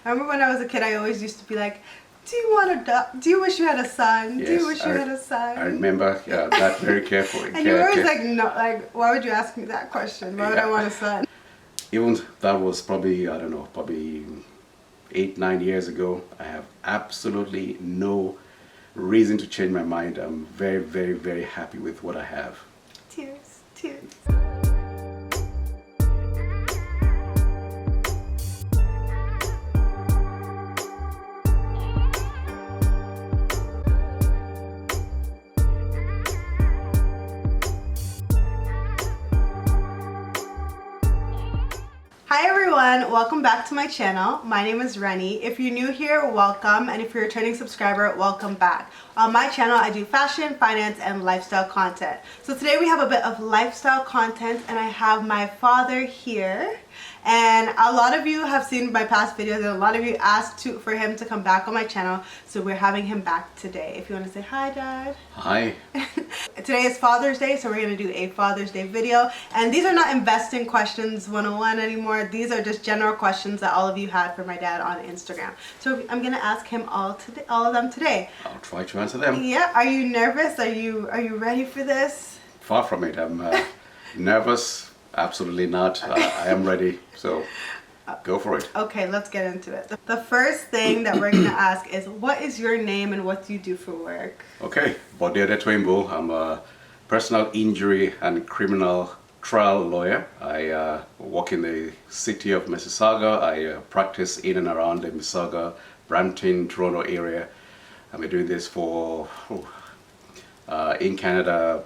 I remember when I was a kid, I always used to be like, do you wish you had a son? Yes, do you wish you had a son? I remember that very carefully. And you were always like, no, like, why would you ask me that question? Why would I want a son? Even that was probably, I don't know, probably 8-9 years ago. I have absolutely no reason to change my mind. I'm very, very, very happy with what I have. Tears, tears. Hi everyone, welcome back to my channel. My name is Reni. If you're new here, welcome, and if you're a returning subscriber, welcome back. On my channel, I do fashion, finance, and lifestyle content. So today we have a bit of lifestyle content, and I have my father here. And a lot of you have seen my past videos, and a lot of you asked for him to come back on my channel, so we're having him back today. If you want to say hi, Dad. Hi. Today is Father's Day, so we're going to do a Father's Day video. And these are not investing questions 101 anymore. These are just general questions that all of you had for my dad on Instagram. So I'm going to ask him all of them today. I'll try to answer them. Yeah. Are you nervous? Are you ready for this? Far from it. I'm nervous. Absolutely not. I am ready. So go for it. Okay, let's get into it. The first thing that we're going to ask is, what is your name and what do you do for work? Okay, Bode Adetwembo. I'm a personal injury and criminal trial lawyer. I work in the city of Mississauga. I practice in and around the Mississauga, Brampton, Toronto area. I've been doing this for, in Canada,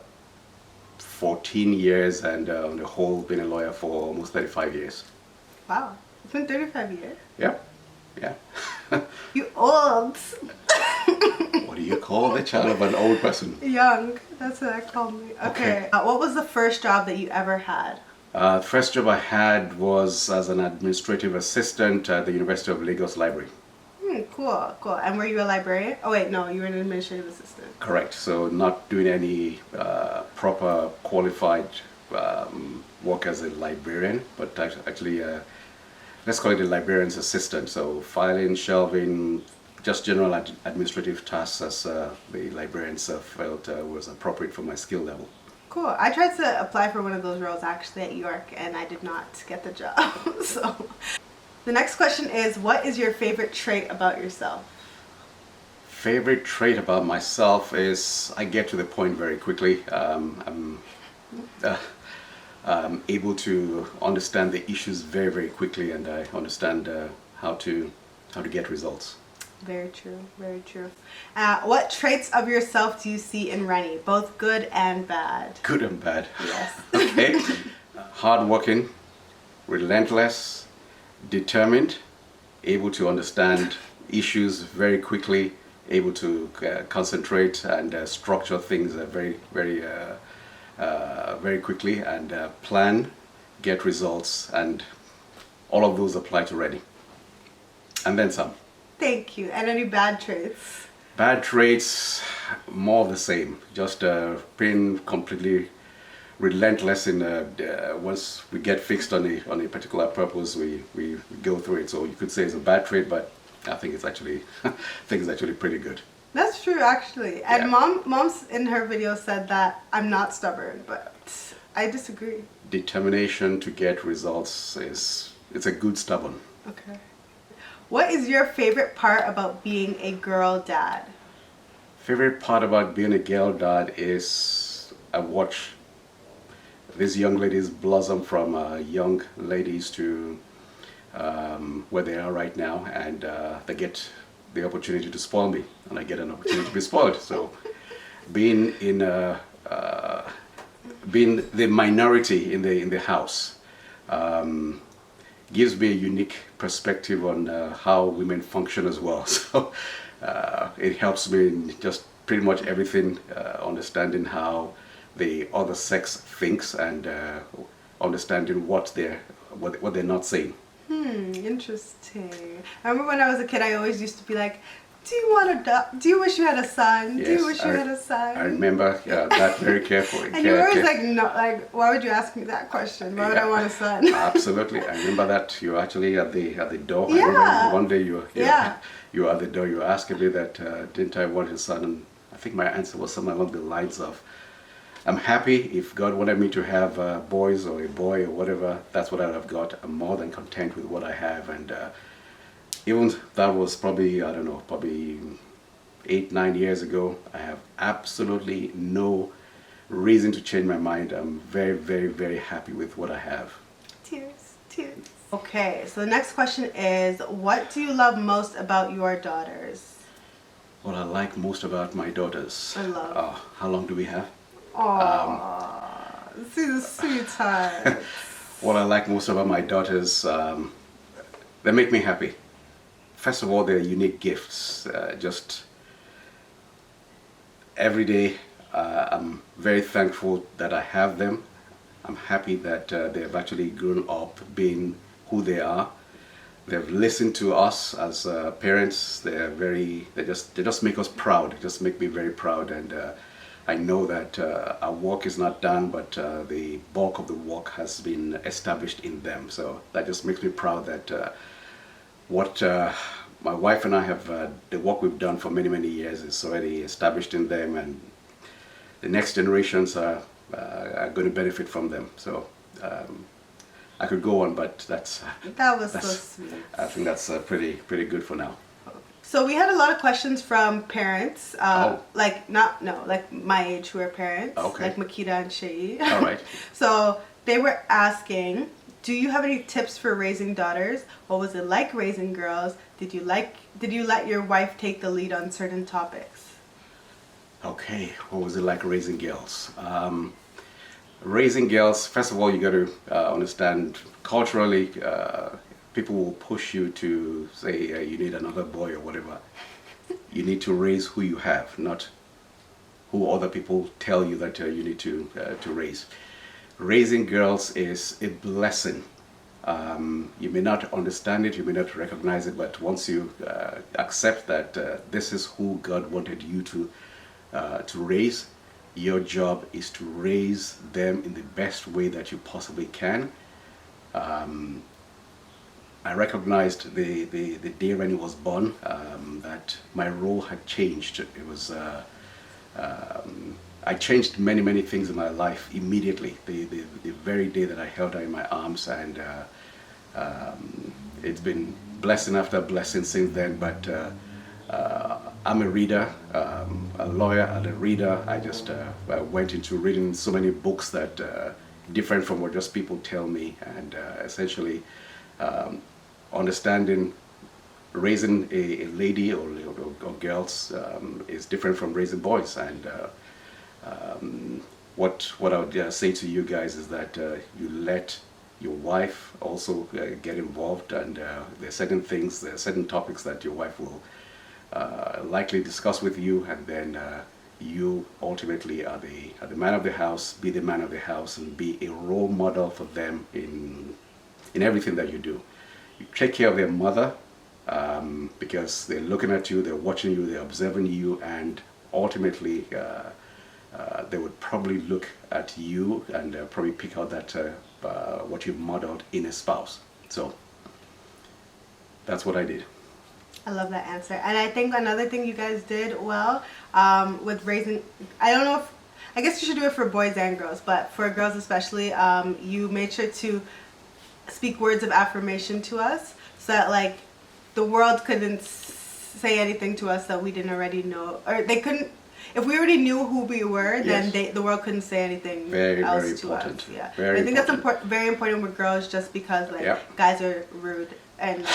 14 years, and on the whole been a lawyer for almost 35 years. Wow, it's been 35 years. Yeah, yeah. You old. What do you call the child of an old person? Young, that's what I call me. Okay. What was the first job that you ever had? The first job I had was as an administrative assistant at the University of Lagos Library. Cool, cool. And were you a librarian? Oh wait, no, you were an administrative assistant. Correct. So not doing any proper qualified work as a librarian, but actually, let's call it a librarian's assistant. So filing, shelving, just general administrative tasks as the librarians felt was appropriate for my skill level. Cool. I tried to apply for one of those roles actually at York, and I did not get the job. So the next question is, what is your favorite trait about yourself? Favorite trait about myself is I get to the point very quickly. I'm able to understand the issues very, very quickly, and I understand how to get results. Very true, very true. What traits of yourself do you see in Reni, both good and bad? Good and bad. Yes. Okay. Hardworking, relentless, determined, able to understand issues very quickly, able to concentrate and structure things very, very, very quickly, and plan, get results, and all of those apply to Reni. And then some. Thank you. And any bad traits? Bad traits, more of the same. Just being completely relentless in once we get fixed on a particular purpose, we go through it. So you could say it's a bad trait, but I think it's actually pretty good. That's true, actually. And yeah. Mom's in her video said that I'm not stubborn, but I disagree. Determination to get results it's a good stubborn. Okay. What is your favorite part about being a girl dad? Favorite part about being a girl dad is I watch these young ladies blossom from young ladies to where they are right now, and they get the opportunity to spoil me, and I get an opportunity to be spoiled. So being the minority in the house gives me a unique perspective on how women function as well. So it helps me in just pretty much everything, understanding how the other sex thinks and understanding what they're not saying. Interesting. I remember when I was a kid, I always used to be like, Do you wish you had a son? Do Yes, you wish you had a son? I remember that very carefully. And you were always like, no, like, why would you ask me that question? Why would I want a son? Absolutely. I remember that you were actually at the door. Yeah. I remember one day you Yeah. you were at the door, you were asking me that didn't I want a son? And I think my answer was something along the lines of, I'm happy if God wanted me to have boys or a boy or whatever, that's what I'd have got. I'm more than content with what I have. And even that was probably, I don't know, probably 8, 9 years ago. I have absolutely no reason to change my mind. I'm very, very, very happy with what I have. Tears, tears. Okay, so the next question is, what do you love most about your daughters? What I like most about my daughters. I love. How long do we have? Aww, this is a sweetheart. What I like most about my daughters, they make me happy. First of all, they're unique gifts. Just every day, I'm very thankful that I have them. I'm happy that they've actually grown up being who they are. They've listened to us as parents. They just make us proud. They just make me very proud. And I know that our work is not done, but the bulk of the work has been established in them. So that just makes me proud that what my wife and I have, the work we've done for many, many years is already established in them, and the next generations are going to benefit from them. So I could go on, but that was so sweet. I think that's pretty good for now. So we had a lot of questions from parents, like my age who are parents, like Makita and Shei. All right. So they were asking, do you have any tips for raising daughters? What was it like raising girls? Did you let your wife take the lead on certain topics? Okay, what was it like raising girls? Raising girls, first of all, you got to understand culturally, people will push you to say you need another boy or whatever. You need to raise who you have, not who other people tell you that you need to raise. Raising girls is a blessing. You may not understand it, you may not recognize it, but once you accept that this is who God wanted you to raise, your job is to raise them in the best way that you possibly can. I recognized the day Reni was born that my role had changed. It was I changed many things in my life immediately. The very day that I held her in my arms, and it's been blessing after blessing since then. But I'm a reader, a lawyer and a reader. I just went into reading so many books that different from what just people tell me, and essentially understanding raising a lady or girls is different from raising boys. And what I would say to you guys is that you let your wife also get involved, and there are certain things, there are certain topics that your wife will likely discuss with you, and then you ultimately are the man of the house. Be the man of the house and be a role model for them in everything that you do. You take care of their mother because they're looking at you, they're watching you, they're observing you, and ultimately they would probably look at you and probably pick out that what you've modeled in a spouse. So that's what I did. I love that answer. And I think another thing you guys did well with raising, I guess you should do it for boys and girls, but for girls especially, you made sure to speak words of affirmation to us so that like the world couldn't say anything to us that we didn't already know, or they couldn't. If we already knew who we were, then the world couldn't say anything else very to important. us. Yeah, very I think important. that's very important with girls, just because like guys are rude and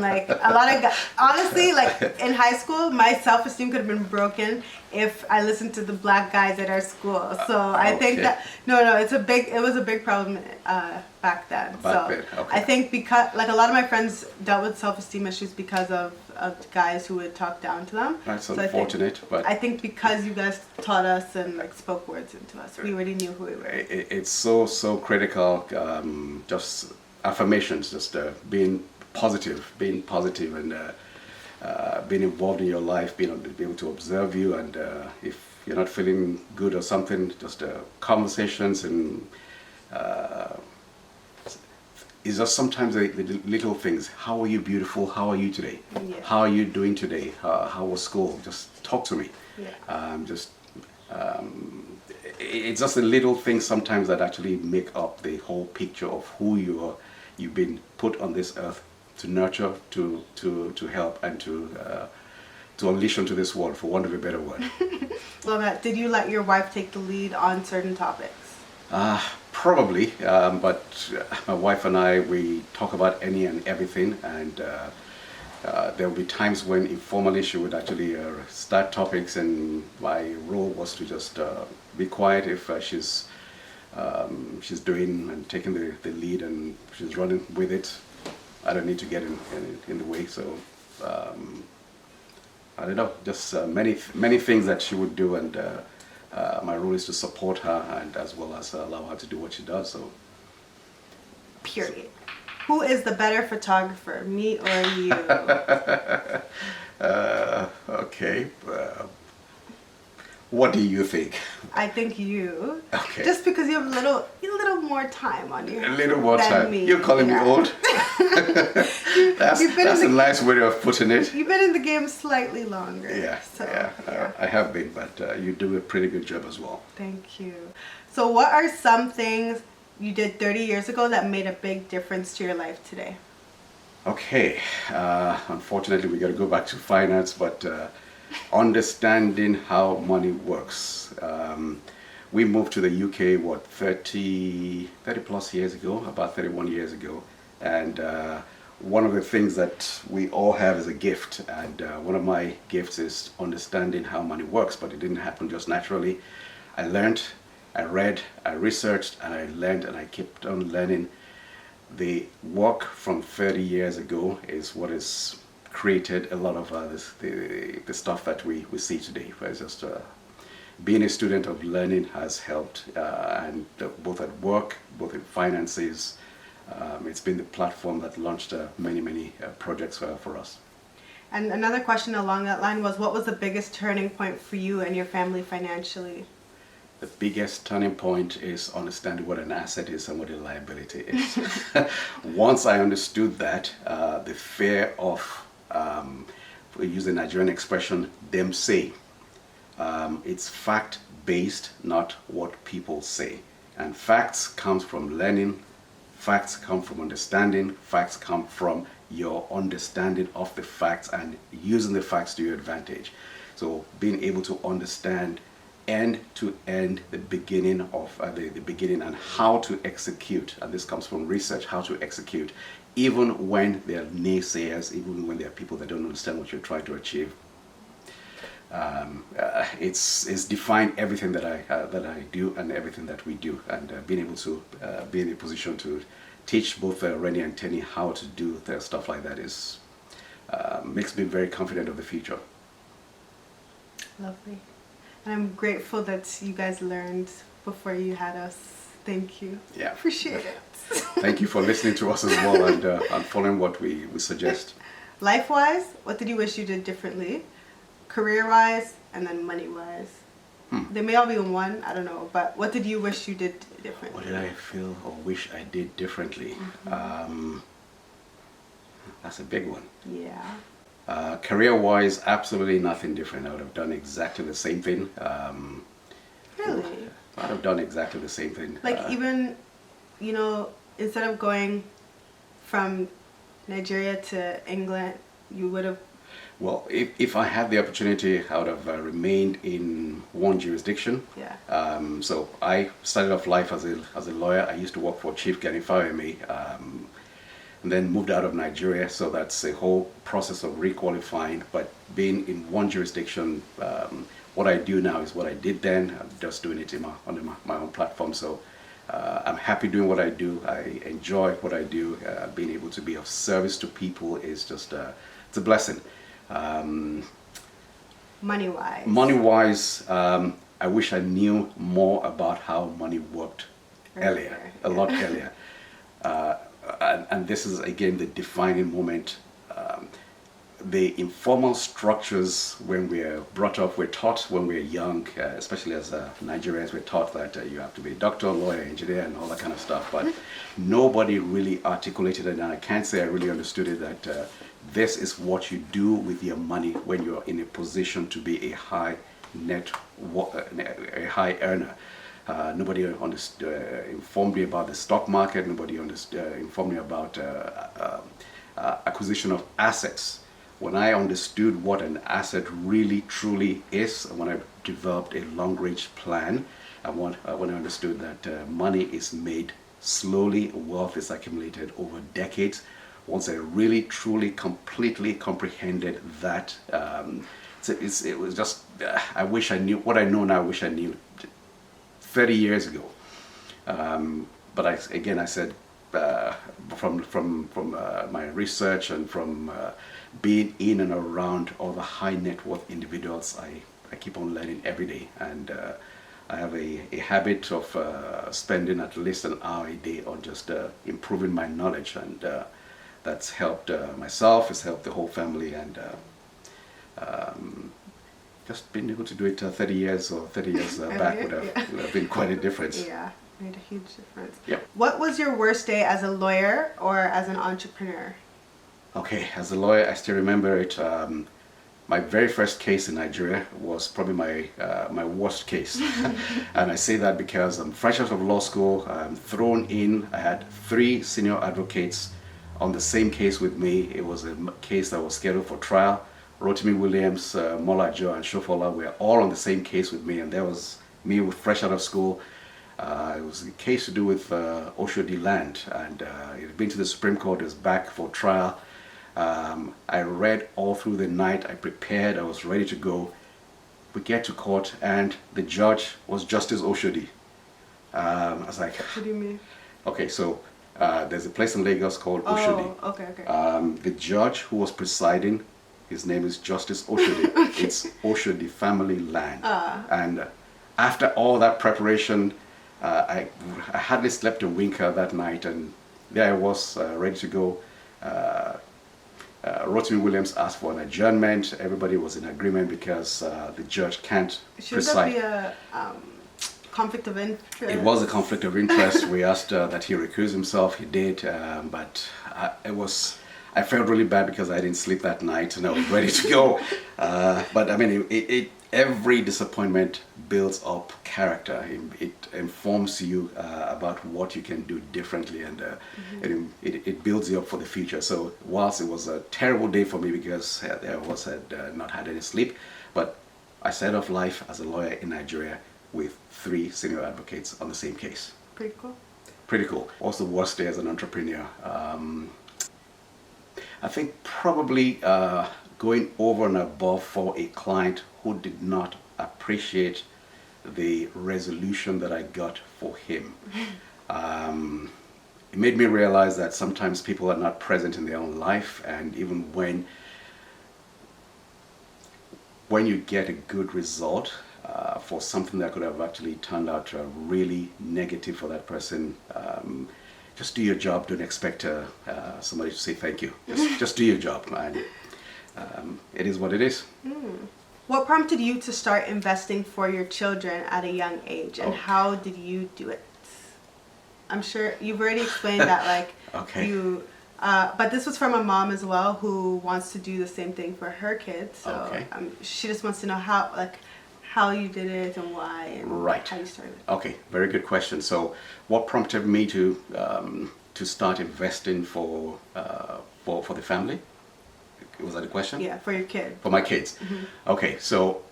like a lot of guys. Honestly, like in high school, my self-esteem could have been broken if I listened to the black guys at our school. So I think that it was a big problem back then. I think because like a lot of my friends dealt with self-esteem issues because of guys who would talk down to them. That's unfortunate, but I think because you guys taught us and like spoke words into us, we already knew who we were. It's so critical. Just affirmations, just being positive, and being involved in your life, being able to observe you, and if you're not feeling good or something, just conversations and it's just sometimes the little things. How are you, beautiful? How are you today? Yeah. How are you doing today? How was school? Just talk to me. Yeah. It's just the little things sometimes that actually make up the whole picture of who you are. You've been put on this earth to nurture, to help, and to unleash onto this world, for want of a better word. Love that. Did you let your wife take the lead on certain topics? Probably, but my wife and I, we talk about any and everything, and there will be times when informally she would actually start topics, and my role was to just be quiet if she's doing and taking the lead and she's running with it. I don't need to get in the way, so I don't know, just many things that she would do, and my role is to support her and as well as allow her to do what she does. So, period. Who is the better photographer, me or you? Okay. What do you think? I think you. Okay. Just because you have a little more time on you. A little more than time. Me. You're calling me old? That's a nice way of putting it. You've been in the game slightly longer. Yeah, So, yeah. I have been, but you do a pretty good job as well. Thank you. So what are some things you did 30 years ago that made a big difference to your life today? Okay. Unfortunately, we got to go back to finance, but understanding how money works. We moved to the UK, 30 plus years ago, about 31 years ago. And one of the things that we all have is a gift. And one of my gifts is understanding how money works, but it didn't happen just naturally. I learned, I read, I researched, and I learned, and I kept on learning. The work from 30 years ago is what has created a lot of the stuff that we see today. It's just being a student of learning has helped, and both at work, both in finances. It's been the platform that launched many projects for us. And another question along that line was, what was the biggest turning point for you and your family financially? The biggest turning point is understanding what an asset is and what a liability is. Once I understood that, the fear of, we use the Nigerian expression, them say. It's fact-based, not what people say. And facts comes from learning, facts come from understanding, facts come from your understanding of the facts and using the facts to your advantage. So being able to understand end to end the beginning of the beginning and how to execute, and this comes from research, how to execute, even when there are naysayers, even when there are people that don't understand what you're trying to achieve. It's defined everything that I do and everything that we do, and being able to be in a position to teach both Reni and Tenny how to do their stuff like that is makes me very confident of the future. Lovely. And I'm grateful that you guys learned before you had us. Thank you. Yeah. Appreciate it. Thank you for listening to us as well and following what we suggest. Life-wise, what did you wish you did differently? Career-wise, and then money-wise? They may all be in one, I don't know, but what did you wish you did differently? What did I feel or wish I did differently? That's a big one. Yeah. Career-wise, absolutely nothing different. I would have done exactly the same thing. Really? I'd have done exactly the same thing. Like even, you know, instead of going from Nigeria to England, you would have... Well, if I had the opportunity, I would have remained in one jurisdiction. Yeah. So I started off life as a lawyer. I used to work for Chief Ganifawemi, and then moved out of Nigeria. So that's a whole process of requalifying. But being in one jurisdiction, what I do now is what I did then. I'm just doing it under my own platform. So I'm happy doing what I do. I enjoy what I do. Being able to be of service to people is just it's a blessing. Money-wise. Money-wise, I wish I knew more about how money worked earlier, a lot earlier. And this is again the defining moment. the informal structures when we're brought up, we're taught when we're young, especially as Nigerians, we're taught that you have to be a doctor, lawyer, engineer, and all that kind of stuff. But nobody really articulated it, and I can't say I really understood it, that this is what you do with your money when you're in a position to be a high earner. Nobody informed me about the stock market. Nobody informed me about acquisition of assets. When I understood what an asset really truly is, when I developed a long-range plan, and when I understood that money is made slowly, wealth is accumulated over decades. Once I really, truly, completely comprehended that, it was just, I wish I knew what I know now. I wish I knew 30 years ago. But I said, from my research and from being in and around all the high net worth individuals, I keep on learning every day, and I have a habit of spending at least an hour a day on just improving my knowledge, and that's helped myself, it's helped the whole family, and just being able to do it 30 years back would have been quite a difference. Yeah, made a huge difference. Yep. What was your worst day as a lawyer or as an entrepreneur? Okay, as a lawyer, I still remember it. My very first case in Nigeria was probably my worst case. And I say that because I'm fresh out of law school, I'm thrown in. I had 3 senior advocates on the same case with me. It was a case that was scheduled for trial. Rotimi Williams, Mola Joe, and Shofola were all on the same case with me, and there was me with fresh out of school. It was a case to do with Oshodi land, and it had been to the Supreme Court. It was back for trial. I read all through the night. I prepared. I was ready to go. We get to court, and the judge was Justice Oshodi. I was like, what do you mean? Okay, so there's a place in Lagos called Oshodi. Oh, okay. The judge who was presiding, his name is Justice Oshodi. Okay. It's Oshodi family land. And after all that preparation, I hardly slept a wink that night, and there I was, ready to go. Rotimi Williams asked for an adjournment. Everybody was in agreement because the judge can't preside. Should that be a conflict of interest? It was a conflict of interest. We asked that he recuse himself. He did, but I felt really bad because I didn't sleep that night and I was ready to go. But I mean, every disappointment builds up character. It informs you about what you can do differently, and it builds you up for the future. So whilst it was a terrible day for me because I had not had any sleep, but I set off life as a lawyer in Nigeria with 3 senior advocates on the same case. Pretty cool. Pretty cool. What's the worst day as an entrepreneur? I think probably going over and above for a client who did not appreciate the resolution that I got for him. It made me realize that sometimes people are not present in their own life, and even when you get a good result for something that could have actually turned out really negative for that person, just do your job. Don't expect somebody to say thank you. Just do your job, and it is what it is. What prompted you to start investing for your children at a young age, and how did you do it? I'm sure you've already explained that, like, okay. But this was from a mom as well who wants to do the same thing for her kids. So Okay. She just wants to know how you did it and why, and Right. how you started. Okay, very good question. So, what prompted me to start investing for the family? Was that the question? Yeah, for your kid. For my kids. Okay, so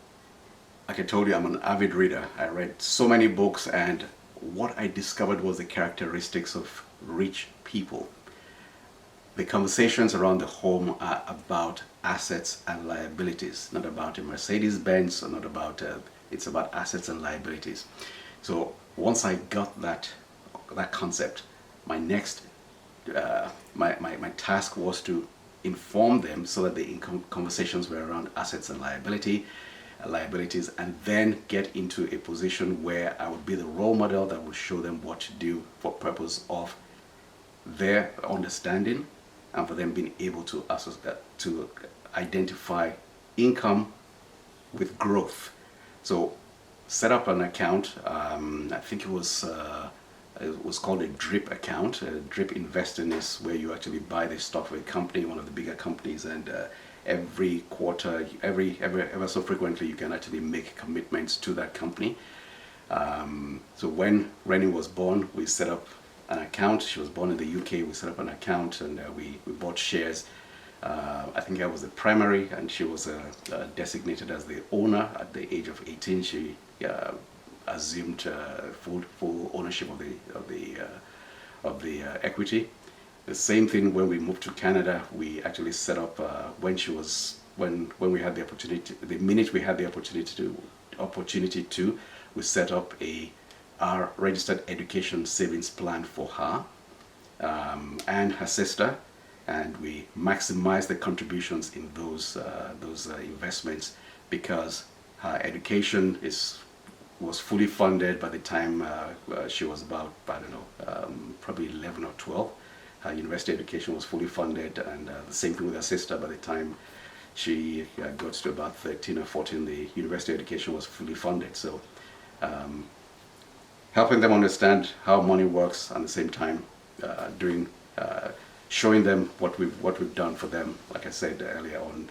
like I told you, I'm an avid reader. I read so many books, and what I discovered was the characteristics of rich people. The conversations around the home are about assets and liabilities, not about a Mercedes-Benz, or not about, it's about assets and liabilities. So once I got that concept, my next, my task was to inform them so that the conversations were around assets and liabilities, and then get into a position where I would be the role model that would show them what to do for purpose of their understanding and for them being able to identify income with growth. So set up an account. I think it was called a DRIP account. DRIP investing is where you actually buy the stock of a company, one of the bigger companies, and every quarter, ever so frequently, you can actually make commitments to that company. So when Reni was born, we set up an account. She was born in the UK. We set up an account, and we bought shares. I think I was the primary, and she was designated as the owner. At the age of 18, she assumed full ownership of the equity. The same thing when we moved to Canada. We actually set up when we had the opportunity. The minute we had the opportunity to, we set up our registered education savings plan for her and her sister, and we maximized the contributions in those investments because her education was fully funded by the time she was about, I don't know, probably 11 or 12. Her university education was fully funded, and the same thing with her sister. By the time she got to about 13 or 14, the university education was fully funded. So helping them understand how money works, and at the same time showing them what we've done for them. Like I said earlier on,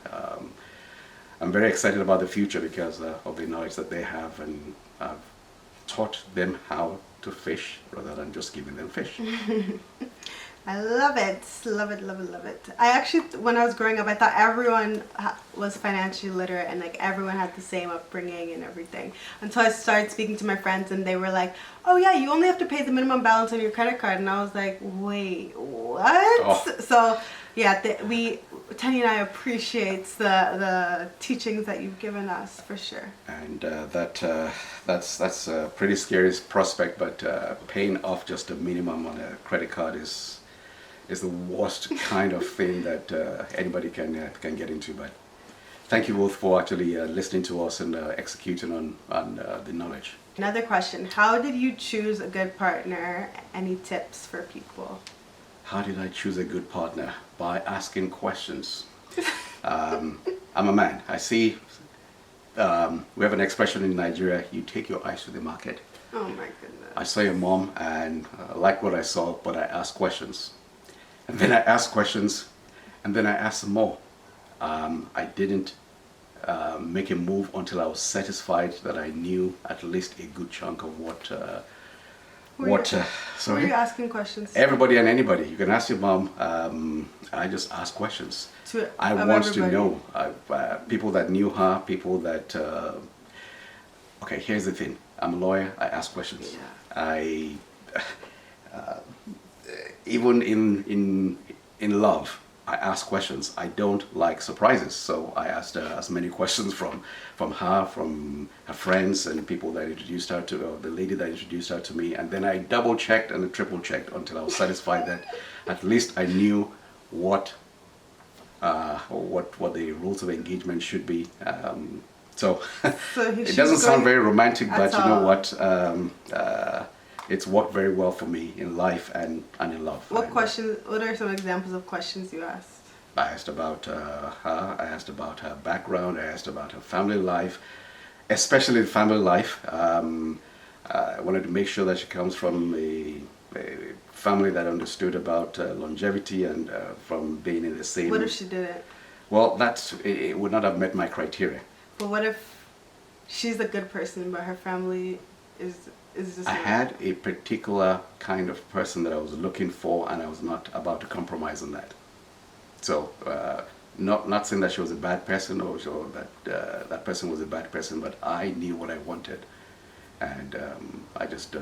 I'm very excited about the future because of the knowledge that they have, and I've taught them how to fish rather than just giving them fish. I love it. Love it, love it, love it. I actually, when I was growing up, I thought everyone was financially literate and like everyone had the same upbringing and everything. Until I started speaking to my friends and they were like, oh yeah, you only have to pay the minimum balance on your credit card. And I was like, wait, what? Oh. So yeah, Tanya and I appreciates the teachings that you've given us for sure. And that's a pretty scary prospect, but paying off just a minimum on a credit card is the worst kind of thing that anybody can get into. But thank you both for actually listening to us and executing on the knowledge. Another question: how did you choose a good partner? Any tips for people? How did I choose a good partner? By asking questions. I'm a man. I see. We have an expression in Nigeria: you take your eyes to the market. Oh my goodness. I saw your mom and I liked what I saw, but I asked questions. And then I asked questions, and then I asked some more. I didn't make a move until I was satisfied that I knew at least a good chunk of what. Who are you asking questions to? Everybody and anybody. You can ask your mom. I just ask questions. I want to know people that knew her, people that. Okay, here's the thing. I'm a lawyer. I ask questions. Yeah. Even in love, I ask questions. I don't like surprises, so I asked as many questions from her, from her friends, and people that introduced her to, or the lady that introduced her to me, and then I double checked and triple checked until I was satisfied that at least I knew what the rules of engagement should be. So it doesn't sound very romantic, but you know what? It's worked very well for me in life and in love. What are some examples of questions you asked? I asked about her. I asked about her background. I asked about her family life, especially family life. I wanted to make sure that she comes from a family that understood about longevity and from being in the same. What if she didn't? Well, it would not have met my criteria. But what if she's a good person, but her family is just... I had a particular kind of person that I was looking for, and I was not about to compromise on that. So, not saying that she was a bad person or that that person was a bad person, but I knew what I wanted, and I just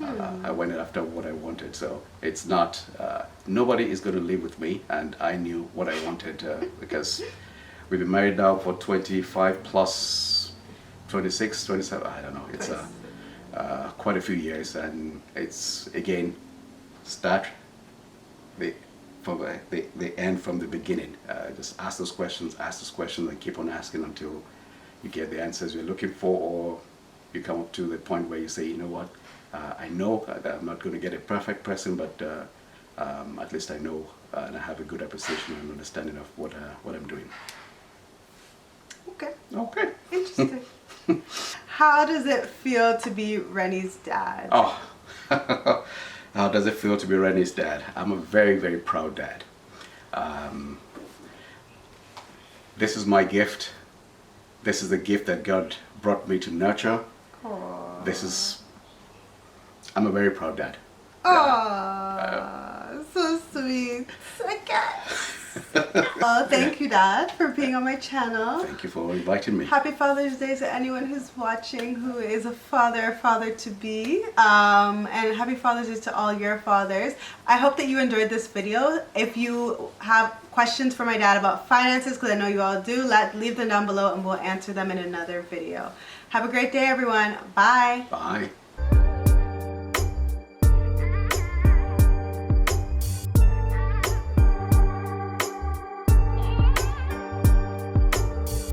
I went after what I wanted. So it's not nobody is going to live with me, and I knew what I wanted because we've been married now for 25 plus 26, 27. I don't know. It's quite a few years, and it's again start the end from the beginning. Just ask those questions, and keep on asking until you get the answers you're looking for, or you come up to the point where you say, you know what, I know that I'm not going to get a perfect person, but at least I know and I have a good appreciation and understanding of what I'm doing. Okay. Okay. Interesting. How does it feel to be Reni's dad? Oh, how does it feel to be Reni's dad? I'm a very, very proud dad. This is my gift. This is the gift that God brought me to nurture. Aww. I'm a very proud dad. Aww, so sweet. I guess. Oh, thank you, Dad, for being on my channel. Thank you for inviting me. Happy Father's Day to anyone who's watching who is a father to be. And happy Father's Day to all your fathers. I hope that you enjoyed this video. If you have questions for my dad about finances, because I know you all do, leave them down below and we'll answer them in another video. Have a great day, everyone. Bye. Bye.